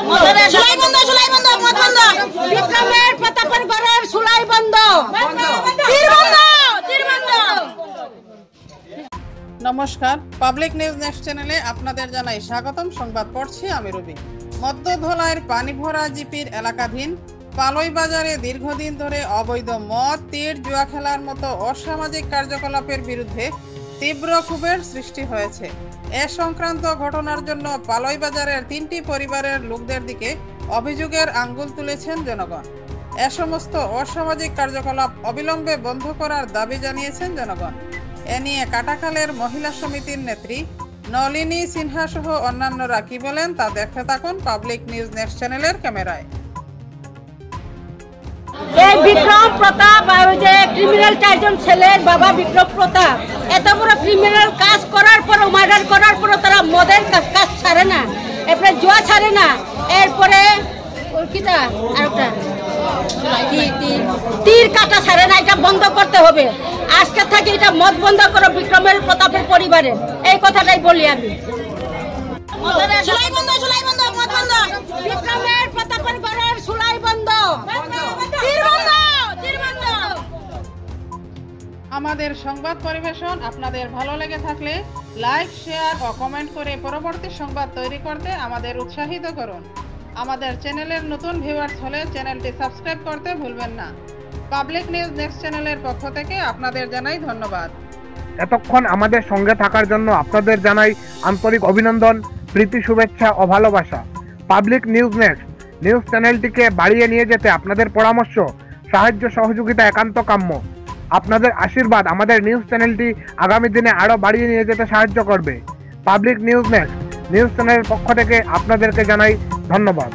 সুলাই বন্ধ, সুলাই বন্ধ, মদ বন্ধ। বিক্রমের প্রতাপের ঘরের সুলাই বন্ধ, তীর বন্ধ, তীর বন্ধ। নমস্কার, পাবলিক নিউজ নেক্সট চ্যানেলে আপনাদের জানাই স্বাগতম। সংবাদ পড়ছি আমি রবি। মধ্যধলাইয়ের পানিভরা জিপির এলাকাধীন পালই বাজারে দীর্ঘদিন ধরে অবৈধ মদ, তীর, জুয়া খেলার মতো অসামাজিক কার্যকলাপের বিরুদ্ধে তীব্র ক্ষোভের সৃষ্টি হয়েছে। এ সংক্রান্ত ঘটনার জন্য পালই বাজারের 3টি পরিবারের লোকদের দিকে অভিযোগের আঙ্গুল তুলেছেন জনগণ। এ সমস্ত অসামাজিক কার্যকলাপ অবিলম্বে বন্ধ করার দাবি জানিয়েছেন জনগণ। এ নিয়ে কাটাখালের মহিলা সমিতির নেত্রী নলিনী সিনহা সহ অন্যান্যরা কি বলেন তা দেখতে থাকুন পাবলিক নিউজ নেক্সট চ্যানেলের ক্যামেরায়। এই বিক্রম প্রতাপ আর ওই যে ক্রিমিনাল 4জন ছেলের বাবা বিক্রম প্রতাপ এত বড় ক্রিমিনাল কাজ করার পর, মার্ডার করার পর তারা মদের কাজ ছাড়ে না, এরপরে জুয়া ছাড়ে না, এরপরে কিটা আরেকটা তীর কাটা ছাড়ে না। এটা বন্ধ করতে হবে। আজকে থেকে এটা মদ বন্ধ করো বিক্রমের প্রতাপের পরিবারে, এই কথাটাই বলি আমি। সুলাই বন্ধ, সুলাই বন্ধ, মদ বন্ধ। বিক্রমের প্রতাপের ঘরের সুলাই বন্ধ, তীর বন্ধ, তীর বন্ধ। আমাদের সংবাদ পরিবেশন আপনাদের ভালো লেগে থাকলে লাইক, শেয়ার ও কমেন্ট করে পরবর্তী সংবাদ তৈরি করতে আমাদের উৎসাহিত করুন। আমাদের চ্যানেলের নতুন ভিউয়ার্স হলে চ্যানেলটি সাবস্ক্রাইব করতে ভুলবেন না। পাবলিক নিউজ নেক্সট চ্যানেলের পক্ষ থেকে আপনাদের জানাই ধন্যবাদ। এতক্ষণ আমাদের সঙ্গে থাকার জন্য আপনাদের জানাই আন্তরিক অভিনন্দন, প্রীতি, শুভেচ্ছা ও ভালোবাসা। পাবলিক নিউজ নেক্সট নিউজ চ্যানেলটিকে বাড়িয়ে নিয়ে যেতে আপনাদের পরামর্শ, সাহায্য, সহযোগিতা একান্ত কাম্য। আপনাদের আশীর্বাদ আমাদের নিউজ চ্যানেলটি আগামী দিনে আরও বাড়িয়ে নিয়ে যেতে সাহায্য করবে। পাবলিক নিউজ নেক্সট নিউজ চ্যানেলের পক্ষ থেকে আপনাদেরকে জানাই ধন্যবাদ।